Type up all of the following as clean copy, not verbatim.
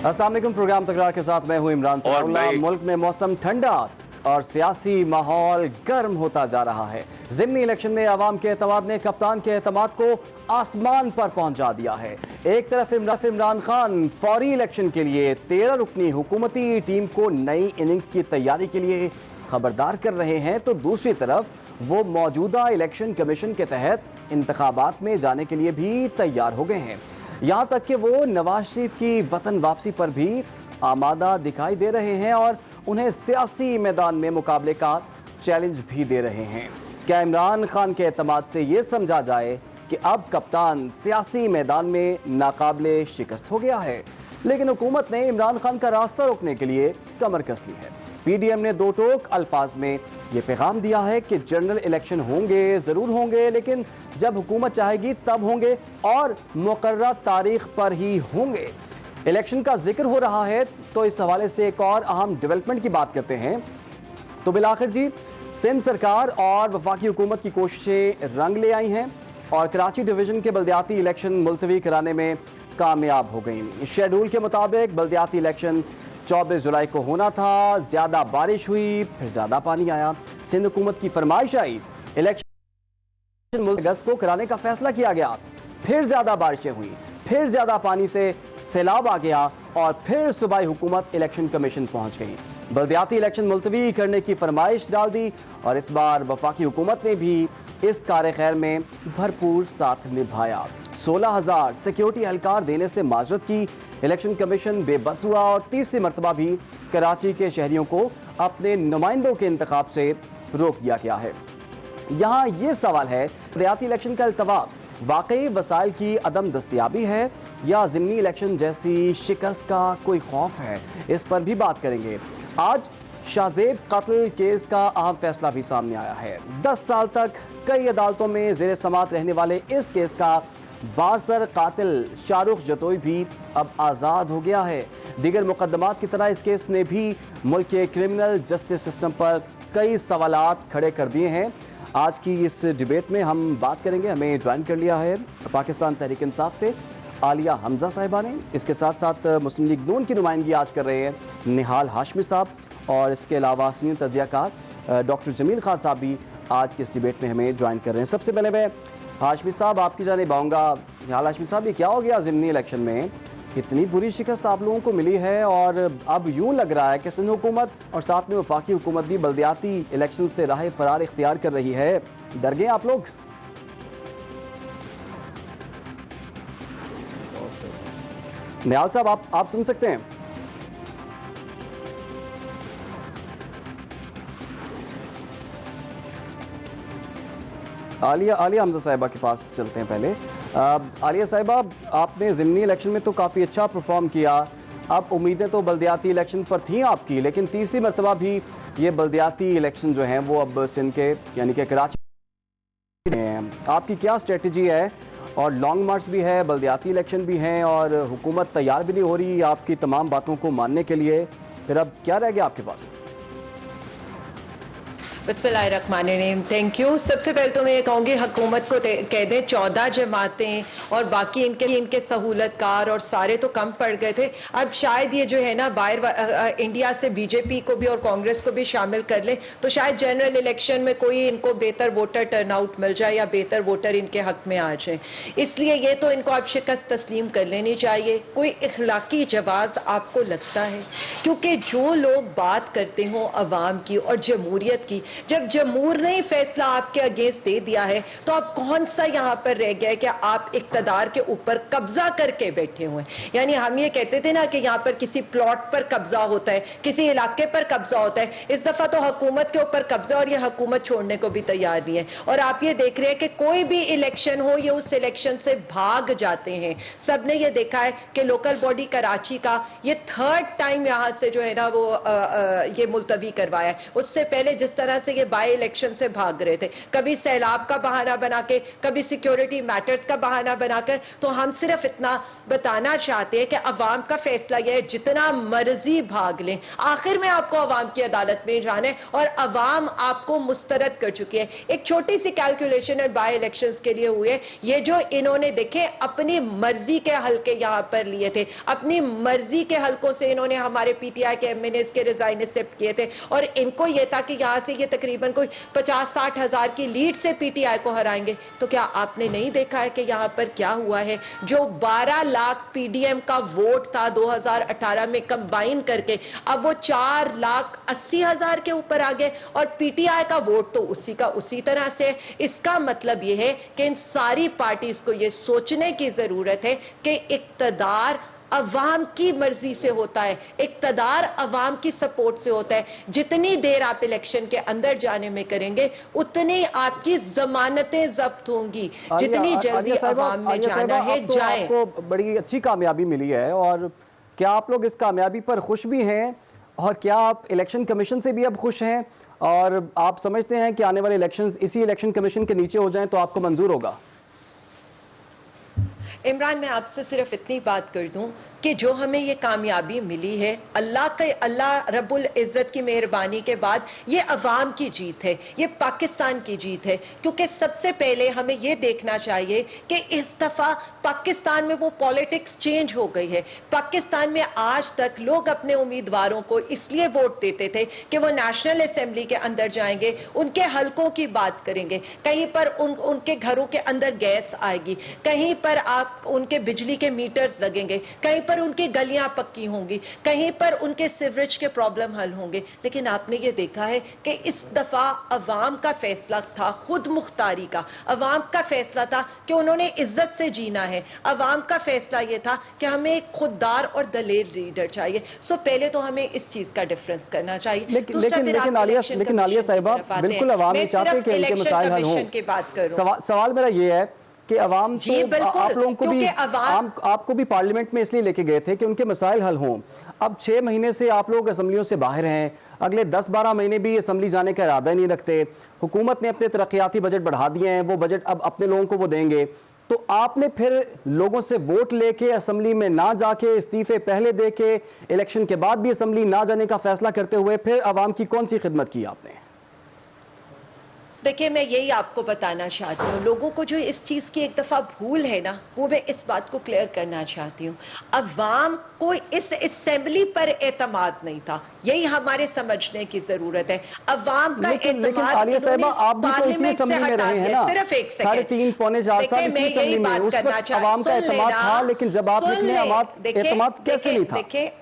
अस्सलाम वालेकुम। प्रोग्राम तकरार के साथ मैं हूं इमरान सनाउल्लाह। मुल्क में मौसम ठंडा और सियासी माहौल गर्म होता जा रहा है। ज़िमनी इलेक्शन में अवाम के एतमाद ने कप्तान के एतमाद को आसमान पर पहुंचा दिया है। एक तरफ इमरान खान फौरी इलेक्शन के लिए 13 रुकनी हुकूमती टीम को नई इनिंग्स की तैयारी के लिए खबरदार कर रहे हैं, तो दूसरी तरफ वो मौजूदा इलेक्शन कमीशन के तहत इंतखाबात में जाने के लिए भी तैयार हो गए हैं। यहाँ तक कि वो नवाज शरीफ की वतन वापसी पर भी आमादा दिखाई दे रहे हैं और उन्हें सियासी मैदान में मुकाबले का चैलेंज भी दे रहे हैं। क्या इमरान खान के एतमाद से ये समझा जाए कि अब कप्तान सियासी मैदान में नाकाबिले शिकस्त हो गया है? लेकिन हुकूमत ने इमरान खान का रास्ता रोकने के लिए कमर कस ली है। पीडीएम ने दो टोक अल्फाज में ये पैगाम दिया है कि जनरल इलेक्शन होंगे, ज़रूर होंगे, लेकिन जब हुकूमत चाहेगी तब होंगे और मुकर्रर तारीख पर ही होंगे। इलेक्शन का जिक्र हो रहा है तो इस हवाले से एक और अहम डेवलपमेंट की बात करते हैं। तो बिलाखिर जी, सिंध सरकार और वफाकी हुकूमत की कोशिशें रंग ले आई हैं और कराची डिवीज़न के बल्दियाती इलेक्शन मुलतवी कराने में कामयाब हो गई। शेड्यूल के मुताबिक बल्दियाती इलेक्शन 24 जुलाई को होना था। ज़्यादा बारिश हुई, फिर ज़्यादा पानी आया। सिंध हुकूमत की फरमाइश आई, इलेक्शन अगस्त को कराने का फैसला किया गया। फिर ज़्यादा बारिशें हुई, फिर ज़्यादा पानी से सैलाब आ गया और फिर सूबाई हुकूमत इलेक्शन कमीशन पहुंच गई। बल्दियाती इलेक्शन मुलतवी करने की फरमाइश डाल दी और इस बार वफाकी हुकूमत ने भी इस कार्य खैर में भरपूर साथ निभाया। 16,000 सिक्योरिटी एहलकार देने से माजरत की। इलेक्शन कमीशन बेबस हुआ और तीसरी मरतबा भी कराची के शहरियों को अपने नुमाइंदों के इंतखाब से रोक दिया गया है। यहाँ ये सवाल है, बल्दियाती इलेक्शन का अल्तवा वाकई वसाइल की अदम दस्तयाबी है या ज़िमनी इलेक्शन जैसी शिकस्त का कोई खौफ है? इस पर भी बात करेंगे। आज शाहजेब कत्ल केस का अहम फैसला भी सामने आया है। 10 साल तक कई अदालतों में ज़ेर समात रहने वाले इस केस का बासर कातिल शाहरुख जतोई भी अब आज़ाद हो गया है। दीगर मुकदमात की तरह इस केस ने भी मुल्क के क्रिमिनल जस्टिस सिस्टम पर कई सवालात खड़े कर दिए हैं। आज की इस डिबेट में हम बात करेंगे। हमें ज्वाइन कर लिया है पाकिस्तान तहरीक इंसाफ से आलिया हमजा साहिबा ने। इसके साथ साथ मुस्लिम लीग नून की नुमाइंदगी आज कर रहे हैं निहाल हाशमी साहब, और इसके अलावा सीनियर तजियाकार डॉक्टर जमील खान साहब भी आज की इस डिबेट में हमें ज्वाइन कर रहे हैं। सबसे पहले मैं हाशमी साहब आपकी जानिब आऊँगा। निहाल हाशमी साहब, ये क्या हो गया ज़िमनी इलेक्शन में? इतनी बुरी शिकस्त आप लोगों को मिली है और अब यूं लग रहा है कि सिंध हुकूमत और साथ में वफाकी हुकूमत भी बल्दियाती इलेक्शन से राह फरार इख्तियार कर रही है। डर गए आप लोग? निहाल साहब, आप सुन सकते हैं? आलिया हमजा साहिबा के पास चलते हैं पहले। आलिया साहिबा, आपने ज़िमनी इलेक्शन में तो काफ़ी अच्छा परफॉर्म किया। अब उम्मीदें तो बल्दियाती इलेक्शन पर थी आपकी, लेकिन तीसरी मरतबा भी ये बल्दियाती इलेक्शन जो हैं वो अब सिंध के यानी कि कराची में हैं। आपकी क्या स्ट्रेटजी है? और लॉन्ग मार्च भी है, बल्दियाती इलेक्शन भी हैं और हुकूमत तैयार भी नहीं हो रही आपकी तमाम बातों को मानने के लिए। फिर अब क्या रह गया आपके पास? बिस्मिल्लाहिर्रहमानिर्रहीम। Thank you. सबसे पहले तो मैं ये कहूँगी हुकूमत को कह दें 14 जमातें और बाकी इनके सहूलतकार और सारे तो कम पड़ गए थे। अब शायद ये जो है ना बाहर इंडिया से बीजेपी को भी और कांग्रेस को भी शामिल कर ले तो शायद जनरल इलेक्शन में कोई इनको बेहतर वोटर टर्नआउट मिल जाए या बेहतर वोटर इनके हक में आ जाए। इसलिए ये तो इनको अब शिकस्त तस्लीम कर लेनी चाहिए। कोई इखलाकी जवाब आपको लगता है? क्योंकि जो लोग बात करते हो अवाम की और जमहूरियत की, जब जमहूर ने फैसला आपके अगेंस्ट दे दिया है तो अब कौन सा यहां पर रह गया है कि आप इक्तदार के ऊपर कब्जा करके बैठे हुए हैं? यानी हम ये कहते थे ना कि यहां पर किसी प्लॉट पर कब्जा होता है, किसी इलाके पर कब्जा होता है। इस दफा तो हुकूमत के ऊपर कब्जा और ये हुकूमत छोड़ने को भी तैयार नहीं है। और आप ये देख रहे हैं कि कोई भी इलेक्शन हो ये उस इलेक्शन से भाग जाते हैं। सबने ये देखा है कि लोकल बॉडी कराची का ये 3rd टाइम यहां से जो है ना वो ये मुलतवी करवाया है। उससे पहले जिस तरह से ये बाई इलेक्शन से भाग रहे थे, कभी सैलाब का बहाना बना के, कभी सिक्योरिटी मैटर्स का बहाना बनाकर। तो हम सिर्फ इतना बताना चाहते हैं कि अवाम का फैसला यह है, जितना मर्जी भाग लें, आखिर में आपको अवाम की अदालत में जाना है और अवाम आपको मुस्तरद कर चुकी है। एक छोटी सी कैलकुलेशन है बाई इलेक्शंस के लिए हुए, ये जो इन्होंने देखे अपनी मर्जी के हल्के यहां पर लिए थे, अपनी मर्जी के हल्कों से इन्होंने हमारे पीटीआई के एमएनएस के रिजाइन एक्सेप्ट किए थे और इनको यह था कि यहां से ये तकरीबन कोई 50-60 हजार की लीड से पीटीआई को हराएंगे। तो क्या आपने नहीं देखा है कि यहां पर क्या हुआ है? जो 12 लाख पीडीएम का वोट था 2018 में कंबाइन करके, अब वो 4,80,000 के ऊपर आ गए और पीटीआई का वोट तो उसी का उसी तरह से। इसका मतलब यह है कि इन सारी पार्टीज को यह सोचने की जरूरत है कि इक्तदार अवाम की मर्जी से होता है, इक्तदार अवाम की सपोर्ट से होता है। जितनी देर आप इलेक्शन के अंदर जाने में करेंगे उतनी आपकी जमानतें जब्त होंगी। जितनी जल्दी अवाम में जाना है तो जाएं। आपको बड़ी अच्छी कामयाबी मिली है और क्या आप लोग इस कामयाबी पर खुश भी हैं और क्या आप इलेक्शन कमीशन से भी अब खुश हैं और आप समझते हैं कि आने वाले इलेक्शंस इसी इलेक्शन कमीशन के नीचे हो जाएं तो आपको मंजूर होगा? इमरान, मैं आपसे सिर्फ इतनी बात कर दूं कि जो हमें ये कामयाबी मिली है अल्लाह रब्बुल इज़्ज़त की मेहरबानी के बाद, ये अवाम की जीत है, ये पाकिस्तान की जीत है। क्योंकि सबसे पहले हमें ये देखना चाहिए कि इस दफा पाकिस्तान में वो पॉलिटिक्स चेंज हो गई है। पाकिस्तान में आज तक लोग अपने उम्मीदवारों को इसलिए वोट देते थे कि वो नेशनल असेंबली के अंदर जाएंगे, उनके हलकों की बात करेंगे, कहीं पर उनके घरों के अंदर गैस आएगी, कहीं पर आप उनके बिजली के मीटर्स लगेंगे, कहीं पर उनकी गलियां पक्की होंगी, कहीं पर उनके सीवरेज के प्रॉब्लम हल होंगे। लेकिन आपने ये देखा है कि इस दफा अवाम का फैसला था, खुद मुख्तारी का अवाम का फैसला था कि उन्होंने इज्जत से जीना है। अवाम का फैसला ये था कि हमें एक खुददार और दलेर लीडर चाहिए। सो पहले तो हमें इस चीज का डिफरेंस करना चाहिए। लेकिन आलिया साहिबा, बिल्कुल अवाम ये चाहते हैं कि इनके मसाइल हल हों। सवाल मेरा ये है कि अवाम तो आप लोगों को भी आपको भी पार्लियामेंट में इसलिए लेके गए थे कि उनके मसाइल हल हों। अब 6 महीने से आप लोग असम्बलियों से बाहर हैं, अगले 10-12 महीने भी असम्बली जाने का इरादा नहीं रखते। हुकूमत ने अपने तरक्याती बजट बढ़ा दिए हैं, वो बजट अब अपने लोगों को वो देंगे। तो आपने फिर लोगों से वोट लेके असम्बली में ना जाके, इस्तीफे पहले दे के, इलेक्शन के बाद भी असम्बली ना जाने का फैसला करते हुए फिर अवाम की कौन सी खिदमत की आपने? देखिए, मैं यही आपको बताना चाहती हूँ, लोगों को जो इस चीज की एक दफा भूल है ना, वो मैं इस बात को क्लियर करना चाहती हूँ। अवाम को इस असेंबली पर एतमाद नहीं था, यही हमारे समझने की जरूरत है। अवाम का लेकिन आलिया साहिबा, आप भी तो इसी असेंबली में रहे हैं ना, सिर्फ 3.5-4 साल इसी असेंबली में। उस वक्त अवाम का एतमाद था, लेकिन जब आप निकले एतमाद कैसे नहीं था? देखिए,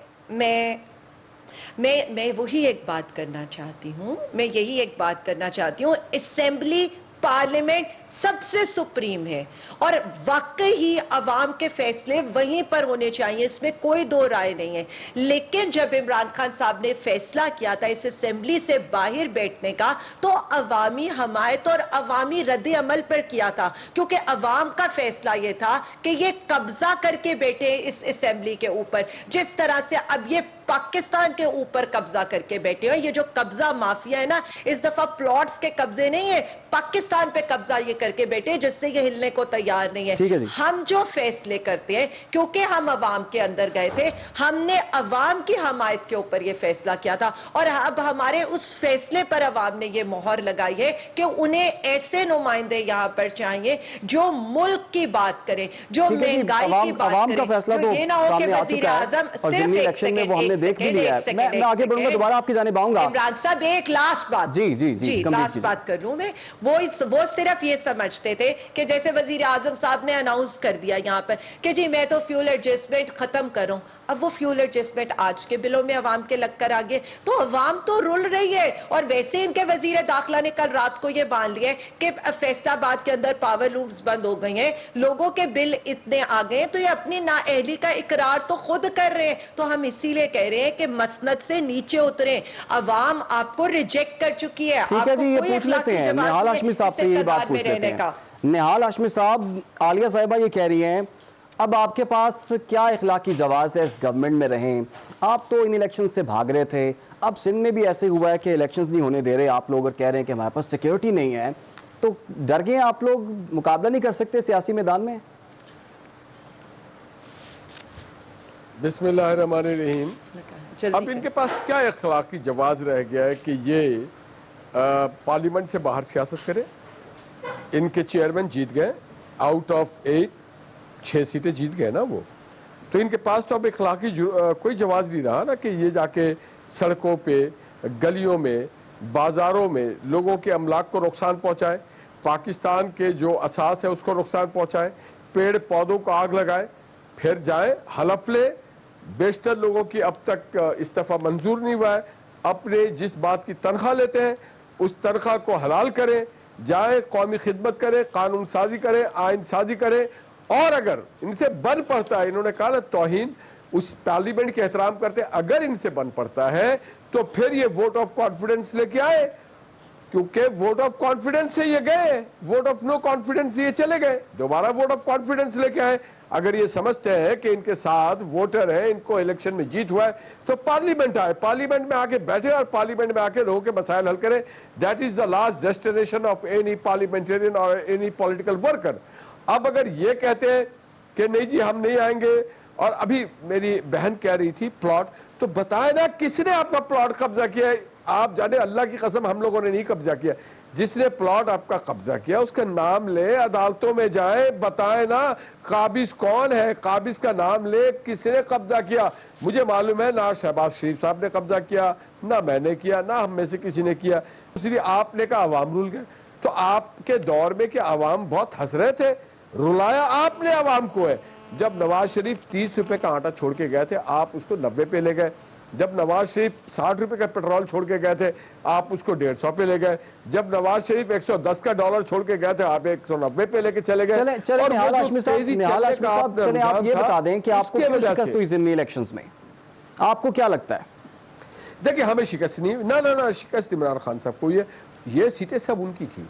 मैं वही एक बात करना चाहती हूँ, मैं यही एक बात करना चाहती हूँ। असेंबली, पार्लियामेंट सबसे सुप्रीम है और वाकई ही अवाम के फैसले वहीं पर होने चाहिए, इसमें कोई दो राय नहीं है। लेकिन जब इमरान खान साहब ने फैसला किया था इस असेंबली से बाहर बैठने का, तो अवामी हमायत और अवामी रद्द अमल पर किया था, क्योंकि अवाम का फैसला यह था कि ये कब्जा करके बैठे इस असेंबली के ऊपर, जिस तरह से अब ये पाकिस्तान के ऊपर कब्जा करके बैठे हो। ये जो कब्जा माफिया है ना, इस दफा प्लॉट्स के कब्जे नहीं है, पाकिस्तान पे कब्जा ये करके बैठे, जिससे ये हिलने को तैयार नहीं है। हम जो फैसले करते हैं, क्योंकि हम अवाम के अंदर गए थे, हमने अवाम की हमायत के ऊपर ये फैसला किया था और अब हमारे उस फैसले पर अवाम ने ये मोहर लगाई है कि उन्हें ऐसे नुमाइंदे यहाँ पर चाहिए जो मुल्क की बात करें, जो महंगाई की बात करें। तो ये ना हो कि वज़ीर आज़म सिर्फ इलेक्शन में वो हमने देख भी लिया है। मैं आगे बढ़ूंगा, दोबारा आपकी जानिब आऊंगा। इमरान साहब, एक लास्ट बात, जी लास्ट बात कर लूं मैं। वो सिर्फ ये समझते थे कि जैसे वजीर आजम साहब ने अनाउंस कर दिया यहाँ पर कि जी मैं तो फ्यूल एडजस्टमेंट खत्म करूं। अब वो फ्यूल एडजस्टमेंट आज के बिलों में अवाम के लग कर आ गए, तो अवाम तो रुल रही है। और वैसे इनके वजीर दाखिला ने कल रात को ये मान लिया कि फैसलाबाद के अंदर पावर लूम्स बंद हो गई हैं, लोगों के बिल इतने आ गए, तो ये अपनी नाअहली का इकरार तो खुद कर रहे हैं। तो हम इसीलिए कह रहे हैं कि मसनद से नीचे उतरे, अवाम आपको रिजेक्ट कर चुकी है। ठीक है जी, ये पूछ लेते हैं निहाल हाशमी साहब से, यही बात पूछ लेते हैं। निहाल हाशमी साहब, आलिया साहिबा ये कह रही हैं अब आपके पास क्या इखलाकी जवाज़ है इस गवर्नमेंट में रहें? आप तो इन इलेक्शन से भाग रहे थे, अब सिंध में भी ऐसे हुआ है कि इलेक्शंस नहीं होने दे रहे आप लोग और कह रहे हैं कि हमारे पास सिक्योरिटी नहीं है, तो डर गए आप लोग, मुकाबला नहीं कर सकते सियासी मैदान में? बिस्मिल्लाहिर्रहमानिर्रहीम। अब इनके पास क्या अखलाकी जवाब रह गया है कि ये पार्लियामेंट से बाहर सियासत करें? इनके चेयरमैन जीत गए, आउट ऑफ 8 6 सीटें जीत गए ना वो, तो इनके पास तो अब अखलाकी कोई जवाब नहीं रहा ना कि ये जाके सड़कों पे, गलियों में, बाजारों में लोगों के अमलाक को नुकसान पहुंचाए, पाकिस्तान के जो असास है उसको नुकसान पहुंचाए, पेड़ पौधों को आग लगाए, फिर जाए हलफ ले। बेशतर लोगों की अब तक इस्तीफा मंजूर नहीं हुआ है, अपने जिस बात की तनख्वाह लेते हैं उस तनख्वाह को हलाल करें, जाए कौमी खिदमत करें, कानून साजी करें, आइन साजी करें, और अगर इनसे बन पड़ता है, इन्होंने कहा ना तौहीन, उस पार्लियामेंट के एहतराम करते, अगर इनसे बन पड़ता है तो फिर ये वोट ऑफ कॉन्फिडेंस लेके आए, क्योंकि वोट ऑफ कॉन्फिडेंस से ये गए, वोट ऑफ नो कॉन्फिडेंस ये चले गए, दोबारा वोट ऑफ कॉन्फिडेंस लेके आए। अगर ये समझते हैं कि इनके साथ वोटर है, इनको इलेक्शन में जीत हुआ है, तो पार्लियामेंट आए, पार्लियामेंट में आके बैठे और पार्लियामेंट में आके लोगों के मसाइल हल करें। That is the last destination of any parliamentarian और एनी पॉलिटिकल वर्कर। अब अगर ये कहते हैं कि नहीं जी हम नहीं आएंगे, और अभी मेरी बहन कह रही थी प्लॉट, तो बताए ना किसने आपका प्लॉट कब्जा किया है? आप जाने, अल्लाह की कसम हम लोगों ने नहीं कब्जा किया। जिसने प्लॉट आपका कब्जा किया उसका नाम ले, अदालतों में जाए, बताए ना काबिज कौन है, काबिज का नाम ले, किसने कब्जा किया। मुझे मालूम है ना शहबाज शरीफ साहब ने कब्जा किया, ना मैंने किया, ना हम में से किसी ने किया, इसलिए आपने कहा अवाम रुल गए। तो आपके दौर में कि अवाम बहुत हंस रहे थे, रुलाया आपने अवाम को है। जब नवाज शरीफ 30 रुपए का आटा छोड़ के गए थे, आप उसको 90 पे ले गए। जब नवाज शरीफ 60 रुपए का पेट्रोल छोड़ के गए थे, आप उसको 150 पे ले गए। जब नवाज शरीफ 110 का डॉलर छोड़ के गए थे, आप 190 पे लेके चले गए। चले निहाल हाशमी साहब, चले आप ये बता दें कि आपको क्यों शिकस्त हुई ज़िमनी इलेक्शंस में? आपको क्या लगता है? देखिए हमें शिकस्त नहीं, ना शिकस्त इमरान खान साहब को, ये सीटें सब उनकी थी।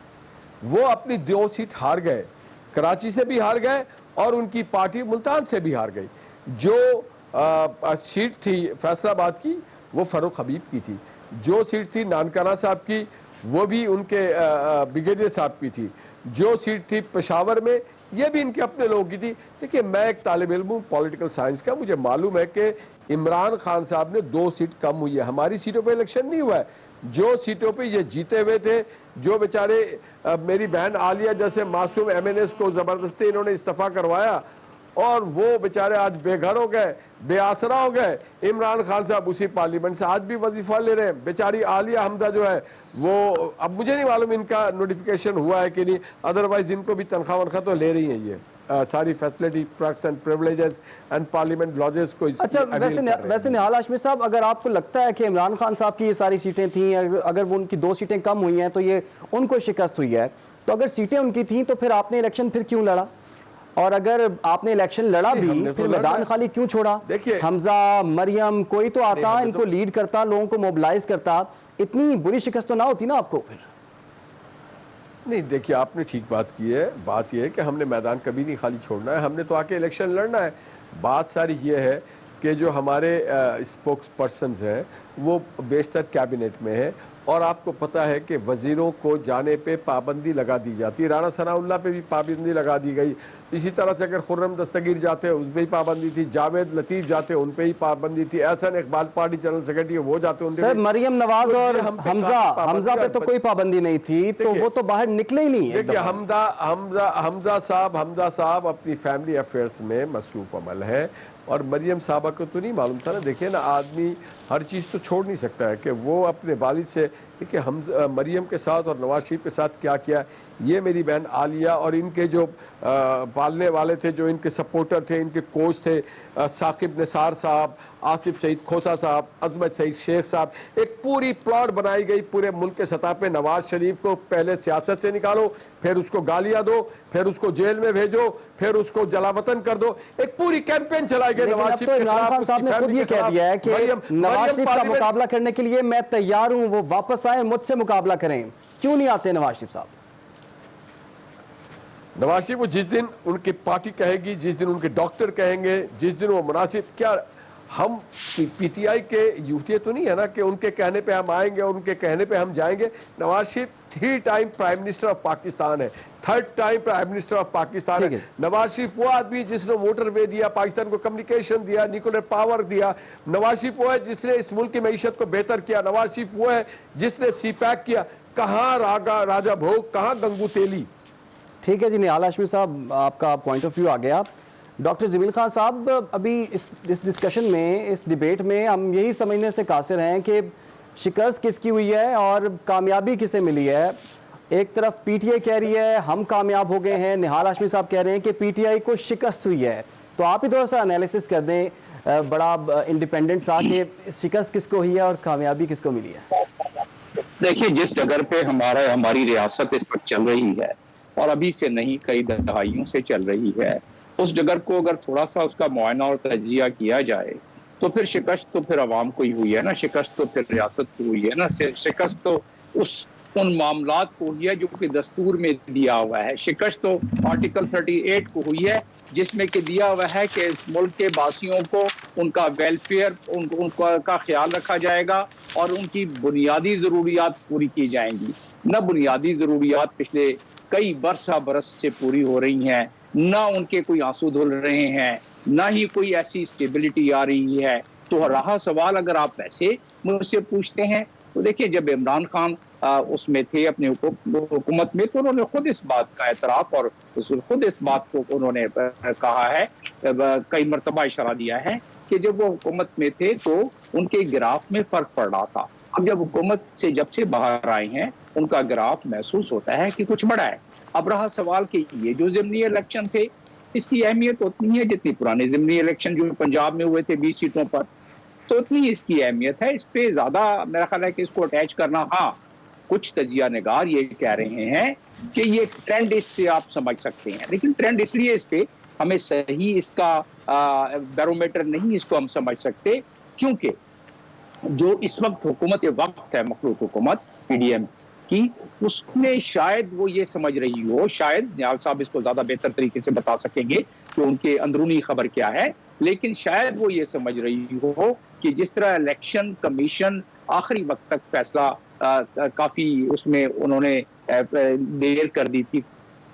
वो अपनी 2 सीट हार गए, कराची से भी हार गए और उनकी पार्टी मुल्तान से भी हार गई। जो सीट थी फैसलाबाद की वो फरूख हबीब की थी, जो सीट थी नानकाना साहब की वो भी उनके ब्रिगेडियर साहब की थी, जो सीट थी पेशावर में ये भी इनके अपने लोगों की थी। देखिए मैं एक तालिब इल्म हूँ पॉलिटिकल साइंस का, मुझे मालूम है कि इमरान खान साहब ने 2 सीट कम हुई है, हमारी सीटों पर इलेक्शन नहीं हुआ है। जो सीटों पे ये जीते हुए थे, जो बेचारे मेरी बहन आलिया जैसे मासूम MNAs को जबरदस्ती इन्होंने इस्तीफा करवाया और वो बेचारे आज बेघर हो गए, बेआसरा हो गए। इमरान खान साहब उसी पार्लियामेंट से आज भी वजीफा ले रहे हैं। बेचारी आलिया हमजा जो है वो, अब मुझे नहीं मालूम इनका नोटिफिकेशन हुआ है कि नहीं, अदरवाइज इनको भी तनख्वाह वनख्वाह तो ले रही है ये सारी facility, perks and privileges and parliament lodges को। अच्छा वैसे निहाल हाशमी साहब, अगर आपको लगता है कि इमरान खान साहब की ये सारी सीटें थी, अगर वो उनकी 2 सीटें कम हुई हैं तो ये उनको शिकस्त हुई है, तो अगर सीटें उनकी थी तो फिर आपने इलेक्शन फिर क्यों लड़ा? और अगर आपने इलेक्शन लड़ा भी फिर मैदान खाली क्यों छोड़ा? हमजा, मरियम, कोई तो आता, इनको लीड करता, लोगों को मोबिलाइज करता, इतनी बुरी शिकस्त तो ना होती ना आपको फिर? नहीं देखिए आपने ठीक बात की है। बात यह है कि हमने मैदान कभी नहीं खाली छोड़ना है, हमने तो आके इलेक्शन लड़ना है। बात सारी ये है कि जो हमारे स्पोक्स पर्सन हैं वो बेशतर कैबिनेट में है, और आपको पता है कि वजीरों को जाने पे पाबंदी लगा दी जाती है। राना सनाउल्लाह पे भी पाबंदी लगा दी गई। इसी तरह से अगर खुर्रम दस्तगीर जाते हैं उस पर ही पाबंदी थी, जावेद लतीफ़ जाते उन पे ही पाबंदी थी, Ehsan Iqbal party general secretary वो जाते उन सर, मरियम नवाज और हमजा पे तो कोई पाबंदी नहीं थी, तो वो तो बाहर निकले ही नहीं है। देखिए हमजा साहब अपनी फैमिली अफेयर्स में मसरूफ अमल है, और मरियम साहबा को तो नहीं मालूम था ना। देखिए ना, आदमी हर चीज़ तो छोड़ नहीं सकता है कि वो अपने वालिद से, देखिए हम मरियम के साथ और नवाज शरीफ के साथ क्या किया। ये मेरी बहन आलिया और इनके जो पालने वाले थे, जो इनके सपोर्टर थे, इनके कोच थे, साकिब निसार साहब, आसिफ सईद खोसा साहब, अजमत सईद शेख साहब, एक पूरी प्लॉट बनाई गई पूरे मुल्क के सतह पे। नवाज शरीफ को पहले सियासत से निकालो, फिर उसको गालियां दो, फिर उसको जेल में भेजो, फिर उसको जलावतन कर दो, एक पूरी कैंपेन चलाई गई नवाज शरीफ। इमरान खान साहब ने खुद ये कह दिया है कि नवाज शरीफ का मुकाबला करने के लिए मैं तैयार हूं, वो वापस आए, मुझसे मुकाबला करें। क्यों नहीं आते नवाज शरीफ साहब? नवाज शरीफ वो जिस दिन उनकी पार्टी कहेगी, जिस दिन उनके डॉक्टर कहेंगे, जिस दिन वो मुनासिब, क्या हम पीटीआई के यूथिया तो नहीं है ना कि उनके कहने पे हम आएंगे और उनके कहने पे हम जाएंगे। Nawaz Sharif 3 time prime minister of Pakistan है, 3rd time prime minister of Pakistan है। नवाज शरीफ वो आदमी जिसने मोटरवे दिया, पाकिस्तान को कम्युनिकेशन दिया, न्यूक्लियर पावर दिया। नवाज शरीफ वो है जिसने इस मुल्क की मईशत को बेहतर किया। नवाज शरीफ वो है जिसने सीपैक किया। कहाँ राजा भोग, कहाँ गंगू तेली। ठीक है जी, निहाल हाशमी साहब, आपका पॉइंट ऑफ व्यू आ गया। डॉक्टर जमील खान साहब, अभी इस डिस्कशन में, इस डिबेट में हम यही समझने से कासिर हैं कि शिकस्त किसकी हुई है और कामयाबी किसे मिली है। एक तरफ पीटीआई कह रही है हम कामयाब हो गए हैं, निहाल हाशमी साहब कह रहे हैं कि पीटीआई को शिकस्त हुई है। तो आप ही थोड़ा सा एनालिसिस कर दें बड़ा इंडिपेंडेंट सा कि शिकस्त किसको हुई है और कामयाबी किसको मिली है। देखिए, जिस जगह पे हमारी रियासत इस वक्त चल रही है और अभी से नहीं कई दहाइयों से चल रही है, उस जगह को अगर थोड़ा सा उसका मुआयना और तजिया किया जाए तो फिर शिकस्त तो फिर अवाम को ही हुई है ना, शिकस्त तो फिर रियासत को हुई है ना, शिकस्त तो उन मामलात को हुई है जो कि दस्तूर में दिया हुआ है। शिकस्त तो आर्टिकल 38 को हुई है जिसमें कि दिया हुआ है कि इस मुल्क के वासियों को उनका वेलफेयर, उनका ख्याल रखा जाएगा और उनकी बुनियादी ज़रूरियात पूरी की जाएंगी। न बुनियादी ज़रूरियात पिछले कई बरस से पूरी हो रही हैं, ना उनके कोई आंसू धुल रहे हैं, ना ही कोई ऐसी स्टेबिलिटी आ रही है। तो रहा सवाल, अगर आप ऐसे मुझसे पूछते हैं तो देखिए, जब इमरान खान उसमें थे अपने हुकूमत में, तो उन्होंने खुद इस बात का एतराफ़ और खुद इस बात को उन्होंने कहा है, कई मरतबा इशारा दिया है कि जब वो हुकूमत में थे तो उनके ग्राफ में फ़र्क पड़ रहा था। अब जब हुकूमत से जब से बाहर आए हैं, उनका ग्राफ महसूस होता है कि कुछ बड़ा है। अब रहा सवाल कि ये जो ज़िमनी इलेक्शन थे, इसकी अहमियत उतनी है जितनी पुराने ज़िमनी इलेक्शन जो पंजाब में हुए थे 20 सीटों पर, तो उतनी इसकी अहमियत है। इस पे ज़्यादा मेरा ख्याल है कि इसको अटैच करना, हाँ, कुछ तजिया निगार ये कह रहे हैं कि ये ट्रेंड इससे आप समझ सकते हैं, लेकिन ट्रेंड इसलिए इस पे हमें सही इसका बैरोमीटर नहीं इसको हम समझ सकते, क्योंकि जो इस वक्त हुकूमत वक्त है, मखलूक हुकूमत पीडीएम की, उसमें शायद वो ये समझ रही हो, शायद निहाल साहब इसको ज्यादा बेहतर तरीके से बता सकेंगे कि उनके अंदरूनी खबर क्या है, लेकिन शायद वो ये समझ रही हो कि जिस तरह इलेक्शन कमीशन आखिरी वक्त तक फैसला काफी उसमें उन्होंने देर कर दी थी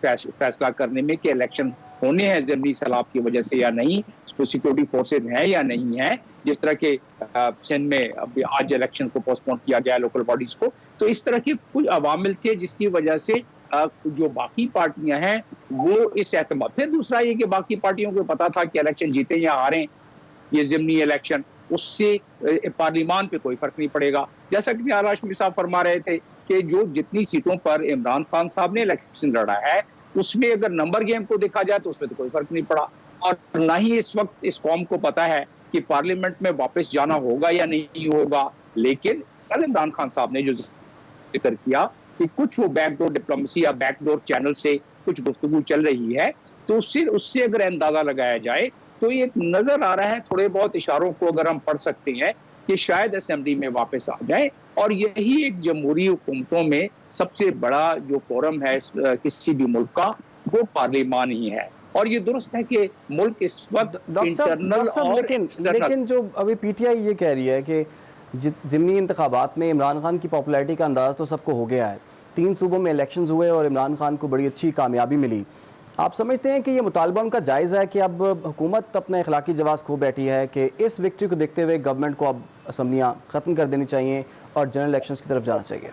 फैसला करने में कि इलेक्शन होने हैं ज़िमनी सैलाब की वजह से या नहीं, सिक्योरिटी फोर्सेज हैं या नहीं है, जिस तरह के सिंध में अभी आज इलेक्शन को पोस्टपोन किया गया लोकल बॉडीज को, तो इस तरह के कुछ अवामिल थे जिसकी वजह से जो बाकी पार्टियां हैं वो इस एतमाद। फिर दूसरा ये कि बाकी पार्टियों को पता था कि इलेक्शन जीते या हारें, ये ज़िमनी इलेक्शन, उससे पार्लियामान पे कोई फर्क नहीं पड़ेगा। जैसा कि निहाल हाशमी साहब फरमा रहे थे कि जो जितनी सीटों पर इमरान खान साहब ने इलेक्शन लड़ा है, उसमें अगर नंबर गेम को देखा जाए तो उसमें तो कोई फर्क नहीं पड़ा, और ना ही इस वक्त इस कौम को पता है कि पार्लियामेंट में वापस जाना होगा या नहीं होगा। लेकिन कल इमरान खान साहब ने जो जिक्र किया कि कुछ वो बैकडोर डिप्लोमेसी या बैकडोर चैनल से कुछ गुफ्तगू चल रही है, तो उससे अगर अंदाजा लगाया जाए तो ये नजर आ रहा है, थोड़े बहुत इशारों को अगर हम पढ़ सकते हैं कि शायद असेंबली में वापस आ जाए, और यही एक जमहूरी हुकूमतों में सबसे बड़ा जो फोरम है किसी भी मुल्क का, वो पार्लियामान ही है। और ये दुरुस्त है कि मुल्क इस वक्त इंटरनल और लेकिन जो अभी पीटीआई ये कह रही है कि ज़िमनी इंतखाबात में इमरान खान की पॉपुलैरिटी का अंदाज़ा तो सबको हो गया है, 3 सूबों में इलेक्शंस हुए और इमरान खान को बड़ी अच्छी कामयाबी मिली। आप समझते हैं कि ये मुतालबा उनका जायज़ है कि अब हुकूमत अपना इखलाकी जवाज़ खो बैठी है कि इस विक्ट्री को देखते हुए गवर्नमेंट को अब असम्बलियाँ ख़त्म कर देनी चाहिए और जनरल इलेक्शंस की तरफ जाना चाहिए?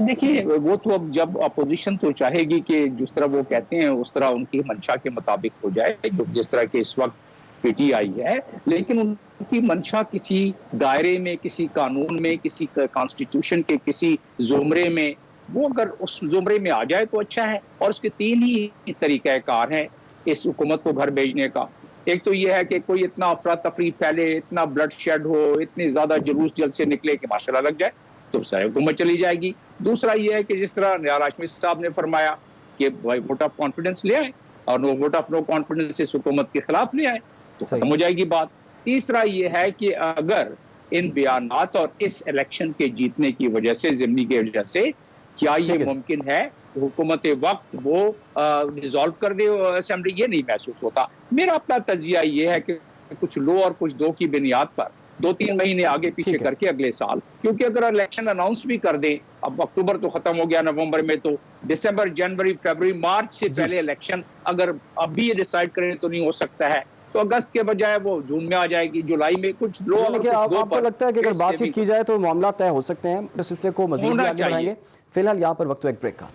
देखिए, वो तो अब जब अपोजिशन तो चाहेगी कि जिस तरह वो कहते हैं उस तरह उनकी मंशा के मुताबिक हो जाए, जिस तरह के इस वक्त पीटीआई है, लेकिन उनकी मंशा किसी दायरे में, किसी कानून में, किसी कॉन्स्टिट्यूशन के किसी ज़ुमरे में, वो अगर उस ज़ुमरे में आ जाए तो अच्छा है। और उसके 3 ही तरीक़ाकार हैं इस हुकूमत को घर भेजने का। एक तो ये है कि कोई इतना अफरा तफरी फैले, इतना ब्लड शेड हो, इतने ज़्यादा जुलूस जल्द से निकले कि माशाल्लाह लग जाए, तो सारी हुकूमत चली जाएगी। दूसरा ये है कि जिस तरह निहाल हाशमी साहब ने फरमाया कि भाई वोट ऑफ कॉन्फिडेंस ले आए और वोट ऑफ नो कॉन्फिडेंस इस हुकूमत के खिलाफ ले आए तो खत्म हो जाएगी बात। तीसरा ये है कि अगर इन बयानात और इस इलेक्शन के जीतने की वजह से, ज़िमनी की वजह से, क्या ये मुमकिन है हुकूमत वक्त वो रिजॉल्व कर दे असेंबली, ये नहीं महसूस होता। मेरा अपना तजिया ये है कि कुछ लो और कुछ दो की बुनियाद पर 2-3 महीने आगे पीछे करके अगले साल, क्योंकि अगर इलेक्शन अनाउंस भी कर दें, अब अक्टूबर तो खत्म हो गया, नवंबर में तो दिसंबर, जनवरी, फरवरी, मार्च से पहले इलेक्शन अगर अब भी ये डिसाइड करें तो नहीं हो सकता है, तो अगस्त के बजाय वो जून में आ जाएगी, जुलाई में। कुछ लो और कुछ दो आपको लगता है कि अगर बातचीत की जाए तो मामला तय हो सकते हैं? इस सिलसिले को मजीद भी आगे बढ़ाएंगे। फिलहाल यहाँ पर वक्त एक ब्रेक का।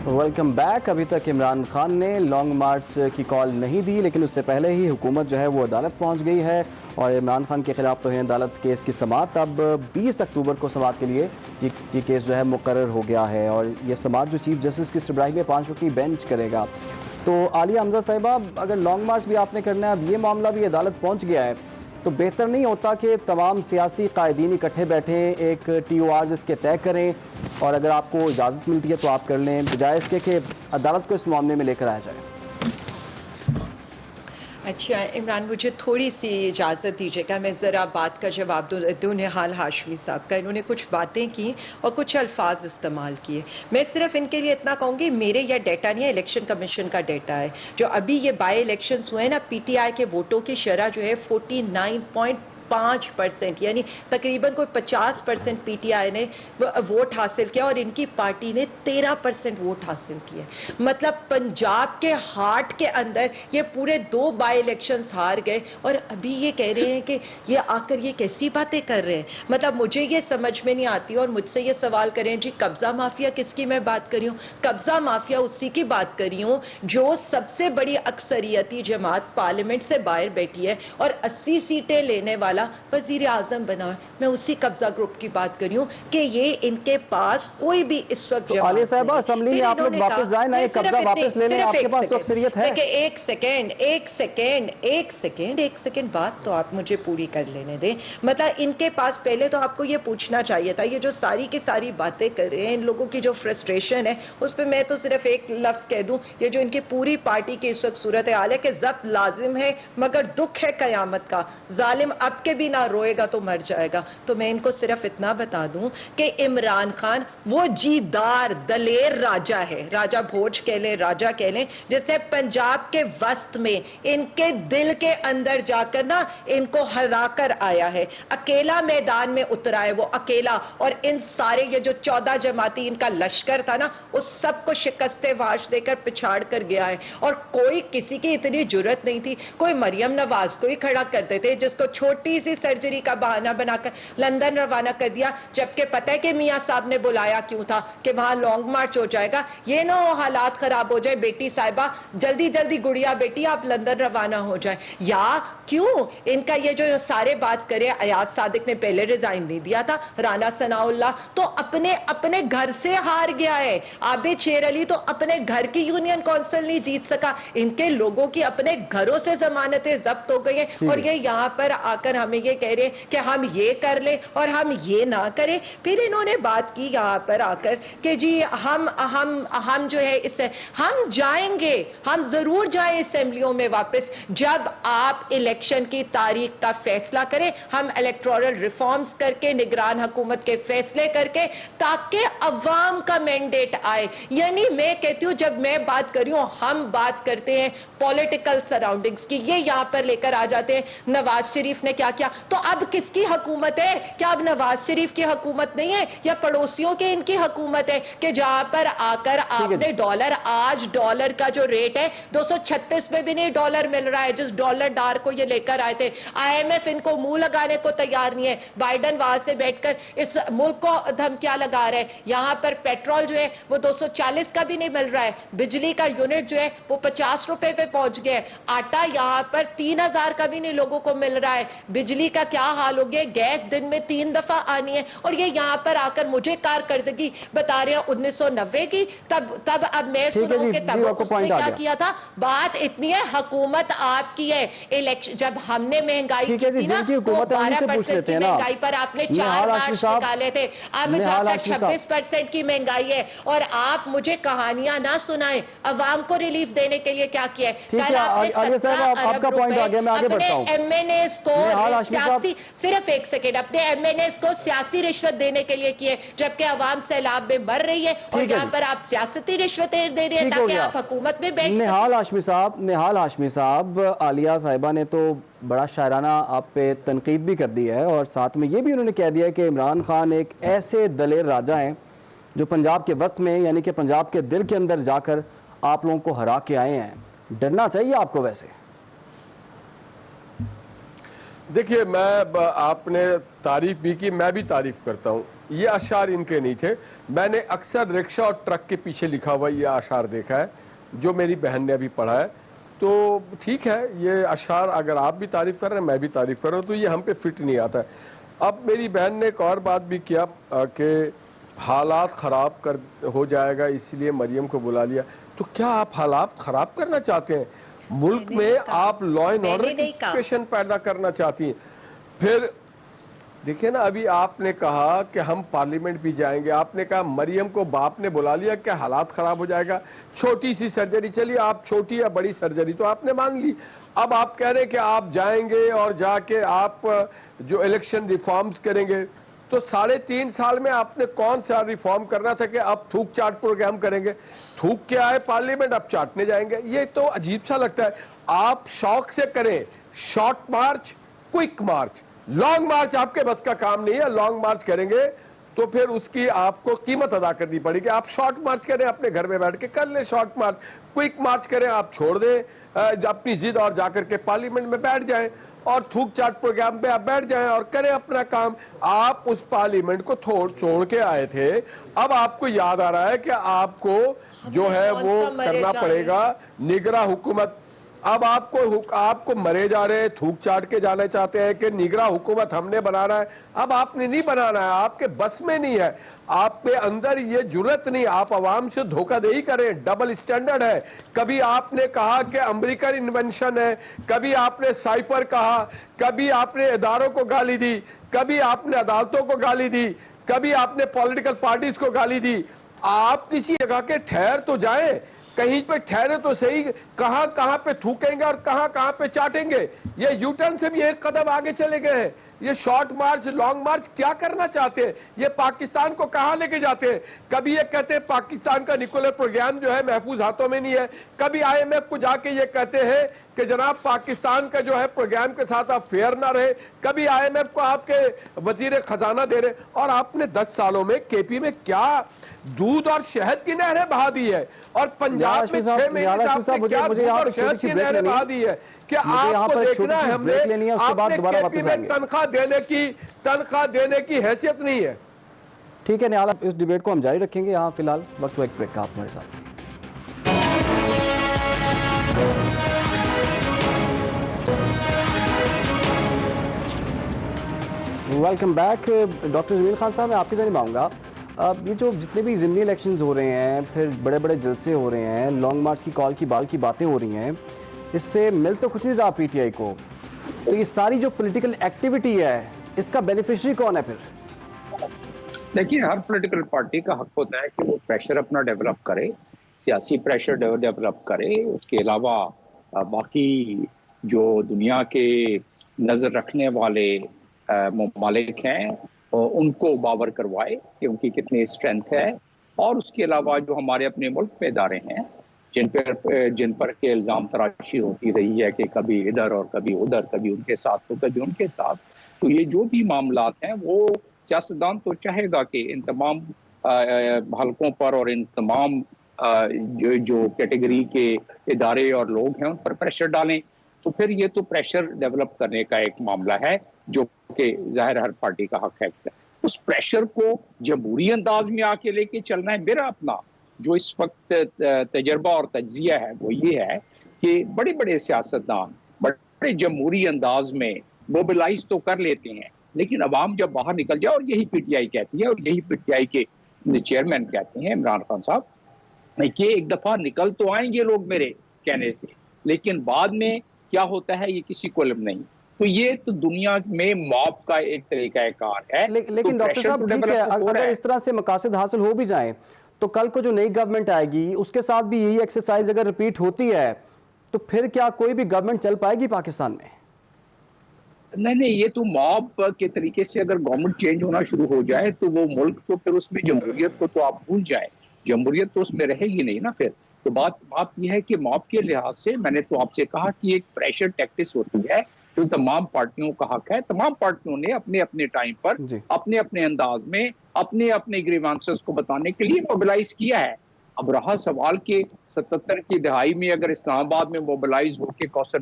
Welcome back. अभी तक इमरान खान ने लॉन्ग मार्च की कॉल नहीं दी, लेकिन उससे पहले ही हुकूमत जो है वो अदालत पहुंच गई है और इमरान खान के खिलाफ तो है अदालत केस की समाअत। अब 20 अक्टूबर को समाअत के लिए ये केस जो है मुकर्रर हो गया है और ये समाअत जो चीफ जस्टिस की सरबराही में 5 रुकनी बेंच करेगा। तो आलिया हमजा साहिबा, अगर लॉन्ग मार्च भी आपने करना है, अब ये मामला भी अदालत पहुँच गया है, तो बेहतर नहीं होता कि तमाम सियासी कायदीन इकट्ठे बैठें, एक TOR इसके तय करें और अगर आपको इजाज़त मिलती है तो आप कर लें, बजाय इसके कि अदालत को इस मामले में लेकर आया जाए? अच्छा इमरान, मुझे थोड़ी सी इजाज़त दीजिएगा, मैं ज़रा बात का जवाब दूँ निहाल हाशमी साहब का। इन्होंने कुछ बातें की और कुछ अल्फाज इस्तेमाल किए। मैं सिर्फ इनके लिए इतना कहूँगी, मेरे यह डेटा नहीं है, इलेक्शन कमीशन का डेटा है। जो अभी ये बाई इलेक्शंस हुए ना, PTI के वोटों की शरह जो है 49.5%, यानी तकरीबन कोई 50% PTI ने वोट हासिल किया और इनकी पार्टी ने 13% वोट हासिल किए। मतलब पंजाब के हार्ट के अंदर ये पूरे 2 बाई इलेक्शंस हार गए और अभी ये कह रहे हैं कि ये आकर ये कैसी बातें कर रहे हैं। मतलब मुझे ये समझ में नहीं आती और मुझसे ये सवाल करें जी कब्जा माफिया किसकी मैं बात कर रही हूँ? कब्जा माफिया उसी की बात कर रही हूँ जो सबसे बड़ी अक्सरियती जमात पार्लियामेंट से बाहर बैठी है और 80 सीटें लेने वाला वजीर आजम बना है। मैं उसी कब्जा ग्रुप की बात कर रही हूँ कि ये इनके पास कोई भी इस वक्त। आलिया साहिबा, असेंबली में आप लोग वापस जाए ना, ये कब्जा वापस ले लें, आपके पास तो अक्सरियत है। एक सेकेंड बात तो आप मुझे पूरी कर लेने दें। मतलब इनके पास पहले तो आपको ये पूछना चाहिए था, ये जो सारी की सारी बातें कर रहे हैं, इन लोगों की जो फ्रस्ट्रेशन है उस पर मैं तो सिर्फ एक लफ्ज कह दूं, ये जो इनकी पूरी पार्टी की इस वक्त सूरत हाल है कि जब्त लाजिम है मगर दुख है कयामत का, जालिम अब के भी ना रोएगा तो मर जाएगा। तो मैं इनको सिर्फ इतना बता दूं कि इमरान खान वो जीदार दलेर राजा है, राजा भोज कह लें, राजा कह लें, जिसे पंजाब के वस्त में इनके दिल के अंदर जाकर ना इनको हरा कर आया है, अकेला मैदान में उतरा है वो अकेला, और इन सारे ये जो 14 जमाती इनका लश्कर था ना, उस सबको शिकस्ते वाश देकर पिछाड़ कर गया है। और कोई किसी की इतनी जुर्रत नहीं थी, कोई मरियम नवाज को ही खड़ा करते थे जिसको छोटी सी सर्जरी का बहाना बनाकर लंदन रवाना कर दिया, जबकि पता है कि मियां साहब ने बुलाया क्यों था कि वहां लॉन्ग मार्च हो जाएगा, ये ना हो हालात खराब हो जाए, बेटी साहिबा जल्दी जल्दी गुड़िया बेटी आप लंदन रवाना हो जाए। या क्यों इनका ये जो सारे बात करे, अयाज सादिक ने पहले रिजाइन नहीं दिया था, राना सनाउल्लाह तो अपने अपने घर से हार गया है, आबिद शेर अली तो अपने घर की यूनियन काउंसिल नहीं जीत सका, इनके लोगों की अपने घरों से जमानतें जब्त हो गई हैं और ये यहाँ पर आकर हमें ये कह रहे हैं कि हम ये कर ले और हम ये ना करें। फिर इन्होंने बात की यहाँ पर आकर कि जी हम जो है इससे हम जाएंगे, हम जरूर जाएं असेंबलियों में वापस जब आप इलेक्शन की तारीख का फैसला करें, हम इलेक्टोरल रिफॉर्म्स करके निगरान हुकूमत के फैसले करके ताकि अवाम का मैंडेट आए। यानी मैं कहती हूं जब मैं बात कर रही हूं, हम बात करते हैं पॉलिटिकल सराउंडिंग्स की, ये यहां पर लेकर आ जाते हैं नवाज शरीफ ने क्या किया, तो अब किसकी हुकूमत है? क्या अब नवाज शरीफ की हुकूमत नहीं है या पड़ोसियों के इनकी हुकूमत है कि जहां पर आकर आपने डॉलर, आज डॉलर का जो रेट है 236 में भी नहीं डॉलर मिल रहा है, जिस डॉलर डार को ये लेकर आए थे। IMF इनको मुंह लगाने को तैयार नहीं है, बाइडन वहां से बैठकर इस मुल्क को धमकियां लगा रहे हैं। यहां पर पेट्रोल जो है वो 240 का भी नहीं मिल रहा है, बिजली का यूनिट जो है वो 50 रुपए पे पहुंच गया है, आटा यहां पर 3000 का भी नहीं लोगों को मिल रहा है, बिजली का क्या हाल हो गया, गैस दिन में 3 दफा आनी है, और ये यहां पर आकर मुझे कारकर्दगी बता रहे हैं 1990 की, तब अब मैं सुनाऊं कि तब उसने क्या किया था। बात इतनी है, हुकूमत आपकी है, इलेक्शन जब हमने महंगाई की थी ना तो 12% की महंगाई पर आपने 4 मार्च निकाले थे, अब 26% की महंगाई है, और आप मुझे कहानियां ना सुनाएं, अवाम को रिलीफ देने के लिए क्या किया है। ठीक है आलिया साहब, आपका पॉइंट आ गया, मैं आगे बढ़ता हूं। MNAs को निहाल हाशमी साहब, सिर्फ एक सेकेंड, अपने एमएनएस को सियासी रिश्वत देने के लिए किए, जबकि आवाम सैलाब में मर रही है और यहाँ पर आप सियासती रिश्वतें दे रहे हैं ताकि आप हुकूमत में बैठ। निहाल हाशमी साहब, आलिया साहिबा ने तो बड़ा शायराना आप पे तनकीद भी कर दी है और साथ में ये भी उन्होंने कह दिया है कि इमरान खान एक ऐसे दलेर राजा हैं जो पंजाब के वस्त में, यानी कि पंजाब के दिल के अंदर जाकर आप लोगों को हरा के आए हैं। डरना चाहिए आपको? वैसे देखिए, आपने तारीफ भी की, मैं भी तारीफ करता हूँ। ये अशार इनके नहीं थे। मैंने अक्सर रिक्शा और ट्रक के पीछे लिखा हुआ ये अशार देखा है, जो मेरी बहन ने अभी पढ़ा है। तो ठीक है, ये अशार अगर आप भी तारीफ कर रहे हैं, मैं भी तारीफ कर रहा हूँ, तो ये हम पे फिट नहीं आता है। अब मेरी बहन ने एक और बात भी किया कि हालात ख़राब कर हो जाएगा इसलिए मरियम को बुला लिया। तो क्या आप हालात ख़राब करना चाहते हैं? मुल्क में आप लॉ एंड ऑर्डर की सिचुएशन पैदा करना चाहती हैं। फिर देखिए ना, अभी आपने कहा कि हम पार्लियामेंट भी जाएंगे, आपने कहा मरियम को बाप ने बुला लिया, क्या हालात खराब हो जाएगा? छोटी सी सर्जरी, चलिए आप छोटी या बड़ी सर्जरी तो आपने मान ली। अब आप कह रहे हैं कि आप जाएंगे और जाके आप जो इलेक्शन रिफॉर्म्स करेंगे, तो 3.5 साल में आपने कौन सा रिफॉर्म करना था कि अब थूक चाट प्रोग्राम करेंगे? थूक के आए पार्लियामेंट, अब चाटने जाएंगे? ये तो अजीब सा लगता है। आप शौक से करें शॉर्ट मार्च, क्विक मार्च, लॉन्ग मार्च आपके बस का काम नहीं है। लॉन्ग मार्च करेंगे तो फिर उसकी आपको कीमत अदा करनी पड़ेगी। आप शॉर्ट मार्च करें, अपने घर में बैठ के कर ले शॉर्ट मार्च। क्विक मार्च करें, आप छोड़ दें अपनी जिद और जाकर के पार्लियामेंट में बैठ जाएं और थूक चाट प्रोग्राम पे आप बैठ जाएं और करें अपना काम। आप उस पार्लियामेंट को छोड़ के आए थे, अब आपको याद आ रहा है कि आपको जो है वो करना पड़ेगा निगरान हुकूमत। अब आपको मरे जा रहे हैं, थूक चाट के जाना चाहते हैं कि निगरान हुकूमत हमने बनाना है। अब आपने नहीं बनाना है, आपके बस में नहीं है, आप पे अंदर ये जुर्रत नहीं। आप आवाम से धोखाधड़ी करें, डबल स्टैंडर्ड है। कभी आपने कहा कि अमेरिकन इन्वेंशन है, कभी आपने साइफर कहा, कभी आपने इदारों को गाली दी, कभी आपने अदालतों को गाली दी, कभी आपने पॉलिटिकल पार्टीज को गाली दी। आप किसी जगह के ठहर तो जाएं, कहीं पे ठहरे तो सही। कहां पे थूकेंगे और कहां पे चाटेंगे? ये यूटर्न से भी एक कदम आगे चले गए हैं। ये शॉर्ट मार्च, लॉन्ग मार्च क्या करना चाहते हैं? ये पाकिस्तान को कहां लेके जाते हैं? कभी ये कहते हैं पाकिस्तान का न्यूक्लियर प्रोग्राम जो है महफूज हाथों में नहीं है, कभी IMF को जाके ये कहते हैं कि जनाब पाकिस्तान का जो है प्रोग्राम के साथ आप फेयर ना रहे, कभी IMF को आपके वजीर खजाना दे रहे। और आपने 10 सालों में KP में क्या दूध और शहद की नहरें बहा दी है, और पंजाब में 6 महीने आपने क्या दूध और शहद की नहरें बहा दी है? कि आपको देखना है, हमने आपने KP में तनख्वाह देने की हैसियत नहीं है। ठीक है निहाल, इस डिबेट को हम जारी रखेंगे। यहाँ फिलहाल वक्त एक ब्रेक का, आप हमारे साथ। Welcome back. Doctor Jamil Khan sahab, मैं आपकी जानिब आऊँगा। अब ये जो जितने भी ज़िमनी इलेक्शंस हो रहे हैं, फिर बड़े बड़े जलसे हो रहे हैं, लॉन्ग मार्च की कॉल की बाल की बातें हो रही हैं, इससे मिल तो कुछ नहीं रहा PTI को। तो ये सारी जो पॉलिटिकल एक्टिविटी है, इसका बेनिफिशियरी कौन है फिर? देखिए, हर पॉलिटिकल पार्टी का हक होता है कि वो प्रेशर अपना डेवलप करे, सियासी प्रेशर डेवलप करे। उसके अलावा बाकी जो दुनिया के नज़र रखने वाले ममालिक हैं उनको बावर करवाए कि उनकी कितनी स्ट्रेंथ है। और उसके अलावा जो हमारे अपने मुल्क में इदारे हैं जिन पर के इल्ज़ाम तराशी होती रही है कि कभी इधर और कभी उधर, कभी उनके साथ तो कभी उनके साथ, तो ये जो भी मामलात हैं वो सियासतदान तो चाहेगा कि इन तमाम हलकों पर और इन तमाम जो कैटेगरी के इदारे और लोग हैं उन पर प्रेशर डालें। तो फिर ये तो प्रेशर डेवलप करने का एक मामला है जो कि जाहिर हर पार्टी का हक है। उस प्रेशर को जमहूरी अंदाज में आके लेके चलना है। मेरा अपना जो इस वक्त तजर्बा और तज्जिया है वो ये है कि बड़े बड़े सियासतदान बड़े जमहूरी अंदाज में मोबिलाइज तो कर लेते हैं, लेकिन अवाम जब बाहर निकल जाए, और यही PTI कहती है और यही PTI के चेयरमैन कहते हैं इमरान खान साहब, कि एक दफा निकल तो आएंगे लोग मेरे कहने से, लेकिन बाद में क्या होता है ये किसी को इल्म नहीं। तो ये तो दुनिया में मॉब का एक तरीका कार है। लेकिन डॉक्टर साहब ठीक है, अगर इस तरह से मकासद हासिल हो भी जाए तो कल को जो नई गवर्नमेंट आएगी उसके साथ भी यही एक्सरसाइज अगर रिपीट होती है तो फिर क्या कोई भी गवर्नमेंट चल पाएगी पाकिस्तान में? नहीं, ये तो मॉब के तरीके से अगर गवर्नमेंट चेंज होना शुरू हो जाए तो वो मुल्क तो फिर उसमें जमहूरियत को तो आप भूल जाए, जमहूरियत तो उसमें रहेगी नहीं ना फिर। तो बात यह है कि मॉब के लिहाज से मैंने तो आपसे कहा कि एक प्रेशर टैक्टिस होती है जो तमाम पार्टियों का हक है। तमाम पार्टियों ने अपने अपने टाइम पर जी। अपने अपने अंदाज में अपने अपने ग्रीवांसेस को बताने के लिए मोबिलाइज किया है। अब रहा सवाल कि 77 की दहाई में अगर इस्लामाबाद में मोबिलाइज होकर कौसर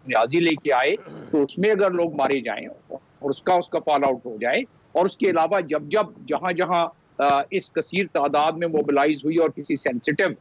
नियाजी लेके आए तो उसमें अगर लोग मारे जाएं और उसका फॉल आउट हो जाए, और उसके अलावा जब जहां जहां इस कसीर तादाद में मोबिलाइज हुई और किसी सेंसिटिव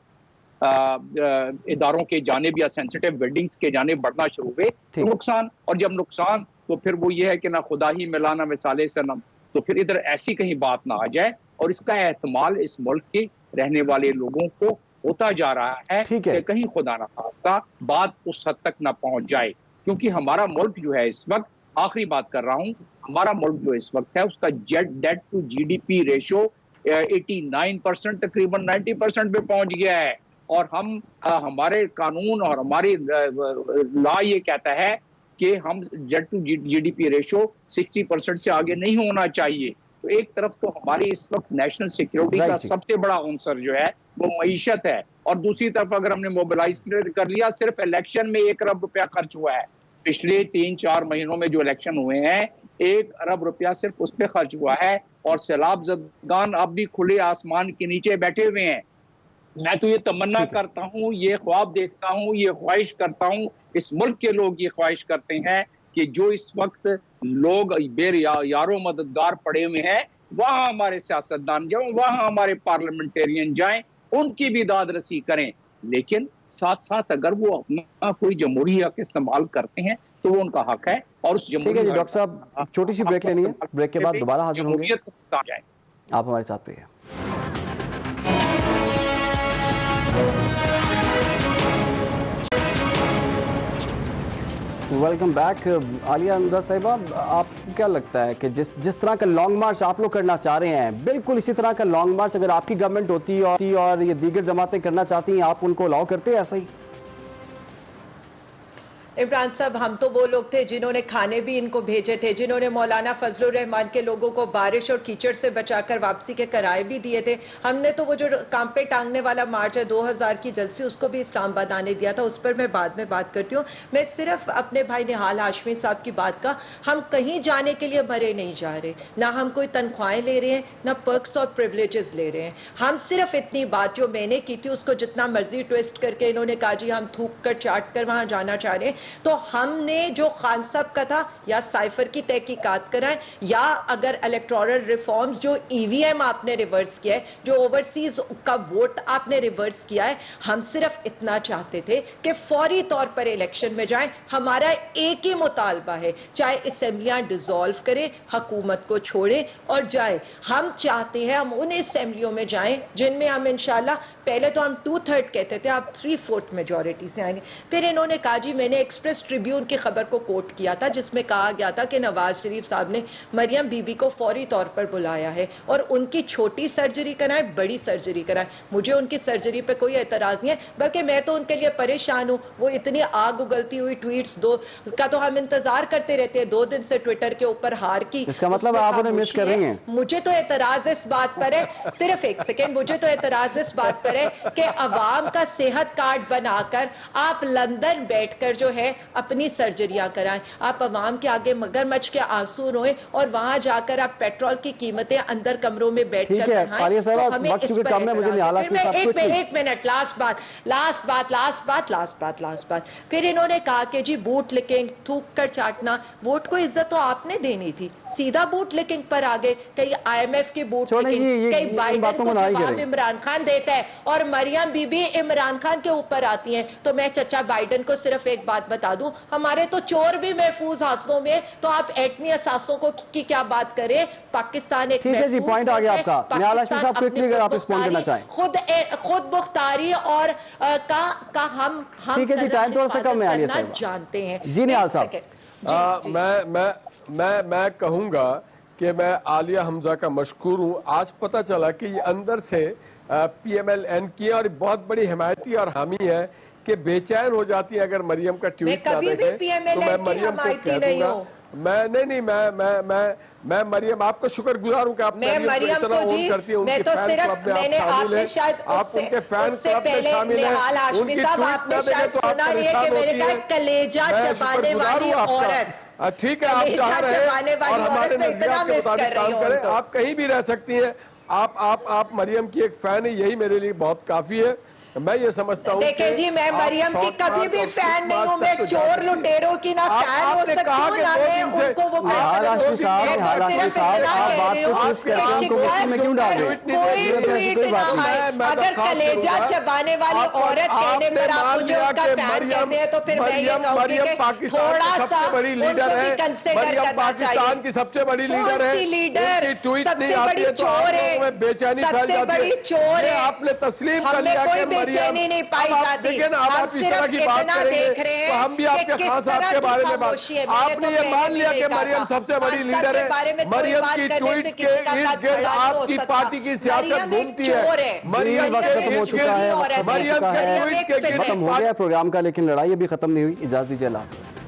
इदारों के जानिब या सेंसिटिव बिल्डिंग्स के जानिब बढ़ना शुरू हुए तो नुकसान, और जब नुकसान तो फिर वो ये है कि ना खुदा ही मिला ना मिसाले सनम, तो फिर इधर ऐसी कहीं बात ना आ जाए और इसका एहतमाल इस मुल्क के रहने वाले लोगों को होता जा रहा है कि कहीं खुदा ना खास्ता बात उस हद तक ना पहुंच जाए। क्योंकि हमारा मुल्क जो है इस वक्त, आखिरी बात कर रहा हूं, हमारा मुल्क जो इस वक्त है उसका डेट टू जीडीपी रेशो 89% तकरीबन 90% पे पहुंच गया है। और हम हमारे कानून और हमारी लॉ ये कहता है कि हम डेट टू जीडीपी रेशो 60% से आगे नहीं होना चाहिए। तो एक तरफ तो हमारी इस वक्त नेशनल सिक्योरिटी का सबसे बड़ा अंसर जो है वो मईशत है, और दूसरी तरफ अगर हमने मोबिलाइज कर लिया, सिर्फ इलेक्शन में 1 अरब रुपया खर्च हुआ है। पिछले 3-4 महीनों में जो इलेक्शन हुए हैं 1 अरब रुपया सिर्फ उस पर खर्च हुआ है, और सैलाब ज़दगान अब भी खुले आसमान के नीचे बैठे हुए हैं। मैं तो ये तमन्ना करता हूँ, ये ख्वाब देखता हूँ, ये ख्वाहिश करता हूँ, इस मुल्क के लोग ये ख्वाहिश करते हैं कि जो इस वक्त लोग यारों मददगार पड़े हुए हैं वहां हमारे सियासतदान जाएं, वहां हमारे पार्लियामेंटेरियन जाएं, उनकी भी दाद रसी करें। लेकिन साथ साथ अगर वो अपना कोई जमहूरी हक इस्तेमाल करते हैं तो वो उनका हक है। और उस ठीक है जी डॉक्टर साहब, छोटी सी ब्रेक लेनी है, ब्रेक के बाद दोबारा हाजिर होंगे, आप हमारे साथ रहिए। Welcome back. आलिया अंदाज साहिबा, आपको क्या लगता है कि जिस तरह का लॉन्ग मार्च आप लोग करना चाह रहे हैं, बिल्कुल इसी तरह का लॉन्ग मार्च अगर आपकी गवर्नमेंट होती और ये दीगर जमातें करना चाहती हैं, आप उनको अलाउ करते हैं ऐसा ही? इमरान साहब, हम तो वो लोग थे जिन्होंने खाने भी इनको भेजे थे, जिन्होंने मौलाना फजलुर रहमान के लोगों को बारिश और कीचड़ से बचाकर वापसी के किराए भी दिए थे। हमने तो वो जो कांपे टांगने वाला मार्च है 2000 की जलसी, उसको भी इस्लामाबाद आने दिया था। उस पर मैं बाद में बात करती हूँ। मैं सिर्फ अपने भाई निहाल हाशमी साहब की बात का, हम कहीं जाने के लिए मरे नहीं जा रहे, ना हम कोई तनख्वाहें ले रहे हैं, ना पर्क्स और प्रिविलेजेस ले रहे हैं। हम सिर्फ इतनी बात जो मैंने की थी उसको जितना मर्जी ट्विस्ट करके इन्होंने कहा जी हम थूक कर चाट कर वहां जाना चाह रहे हैं, तो हमने जो खान साहब का था या साइफर की तहकीकात कराएं, या अगर इलेक्टोरल रिफॉर्म्स जो ईवीएम आपने रिवर्स किया है, जो ओवरसीज का वोट आपने रिवर्स किया है, हम सिर्फ इतना चाहते थे कि फौरी तौर पर इलेक्शन में जाएं। हमारा एक ही मुतालबा है, चाहे असेंबलियां डिसॉल्व करें, हुकूमत को छोड़ें और जाए। हम चाहते हैं हम उन असेंबलियों में जाएं जिनमें हम इंशाल्लाह, पहले तो हम 2/3 कहते थे, आप 3/4 मेजोरिटी से आएंगे। फिर इन्होंने कहा जी, मैंने एक्सप्रेस ट्रिब्यून की खबर को कोट किया था जिसमें कहा गया था कि नवाज शरीफ साहब ने मरियम बीबी को फौरी तौर पर बुलाया है और उनकी छोटी सर्जरी कराएं, बड़ी सर्जरी कराएं। मुझे उनकी सर्जरी पे कोई एतराज नहीं है, बल्कि मैं तो उनके लिए परेशान हूं। वो इतनी आग उगलती हुई ट्वीट्स दो का तो हम इंतजार करते रहते हैं, 2 दिन से ट्विटर के ऊपर हार की। इसका मतलब आप उन्हें मिस कर रही हैं? मुझे तो एतराज इस बात पर है, सिर्फ एक सेकेंड, मुझे तो एतराज इस बात पर है कि अवाम का सेहत कार्ड बनाकर आप लंदन बैठकर जो है अपनी सर्जरियां कराएं। आप अवाम के आगे मगरमच्छ के आंसू रोएं और वहां जाकर आप पेट्रोल की कीमतें अंदर कमरों में बैठकर ठीक है आलिया साहब, वक्त चूंकि कम है, मुझे निहाल हाशमी साहब को एक मिनट, लास्ट बात। फिर इन्होंने कहा कि जी बूट लिकिंग, थूक कर चाटना, वोट को इज्जत तो आपने देनी थी, सीधा बूट लिकिंग पर आ गए। कई IMF की बूट लिकिंग, कई बाइडेन को जवाब इमरान खान देता है और मरियम बीबी इमरान खान के ऊपर आती हैं। तो मैं चचा बाइडेन को सिर्फ एक बात बता दूं, हमारे तो चोर भी महफूज हाथों में, तो आप एटमी असासों को की क्या बात करें। पाकिस्तान एक, ठीक है जी, पॉइंट आ गया आपका। निहाल हाशमी साहब क्विकली अगर आप रिस्पॉन्ड करना चाहें। खुद मुख्तारी और का हम ठीक है जी, टाइम थोड़ा सा कम है आलिया साहब, जानते हैं जी। निहाल साहब, मैं कहूंगा कि मैं आलिया हमजा का मशकूर हूं। आज पता चला कि ये अंदर से PMLN की और बहुत बड़ी हिमायती और हामी है कि बेचैन हो जाती है अगर मरियम का ट्वीट ना देखें। तो मैं मरियम को कह दूंगा मैं मरियम आपका शुक्रगुजार हूं कि आप मैं मरियम इतना को ऑन जी, करती है। मैं उनके तो फैन सिर्फ क्लब में आप मैंने शामिल आपसे हैं, शायद आप उनके फैन उससे क्लब में पहले शामिल हैं, निहाल हाशमी उनकी साहब ट्वीट आपने न देखें शायद तो आप सुना नहीं है कि परेशान मेरे होती कहा हैं। कलेजा मैं चबाने शुक्रगुजार वाली हूं आपका। औरत, ठीक है, आप कलेजा जहाँ रहे चबाने वाली और हमारे औरत से नजरियात इतना के मिस मुताबिक कर रही काम हूं करें। उनको। आप कहीं भी रह सकती हैं, आप मरियम की एक फैन है, यही मेरे लिए बहुत काफी है। मैं ये समझता हूँ देखिए जी, मैं मरियम की कभी भी फैन नहीं हूँ, मैं चोर लुटेरों की ना फैन हो सकती हूँ ना मैं उनको वो निहाल हाशमी साहब, निहाल हाशमी साहब, आप बात को ट्विस्ट करके उनको मुफ्त में क्यों डाल रहे हैं? कोई ये तो ऐसी ट्वीट कोई ना बात नहीं। आए। अगर कलेजा चबाने वाली औरत कहने पर आप मुझे उसका फैन कहते हैं तो फिर मैं ये कहूंगी कि थोड़ा सा बड़ी लीडर है, कंसिडर मरियम करना पाकिस्तान चाहिए। की सबसे बड़ी लीडर है। लीडर उनकी ट्वीट नहीं सबसे आती बड़ी है तो आप चोर है, लोगों में बेचैनी फैल सबसे जाती बड़ी है। चोर ये है। आपने तस्लीम कर हमें लिया कोई कि मरियम, बेचैनी नहीं पाई अब आप जाती। देखिए ना, अब हम आप इस तरह सिर्फ की बात इतना करेंगे देख रहे तो हैं हम भी कि आपके किस खास तरह आपके की बारे में बात, खामोशी है। मैंने आपने तो ये पहले मान भी लिया नहीं कि कहा मरियम था। सबसे बड़ी खान लीडर के बारे है। में कोई मरियम बात की करने से ट्वीट के किसी का इर्द साथ गिर्द खड़ा नहीं हो आपकी सकता। पार्टी की सियासत मरियम एक घूमती चोर है। है। मरियम वक्त के खत्म हो इर्द चुका है, गिर्द वक्त खत्म हो मरियम चुका के है, ट्वीट के खत्म हो गया प्रोग्राम का, लेकिन लड़ाई अभी खत्म नहीं हुई। इजाजत दीजिए, अल्लाह हाफिज़।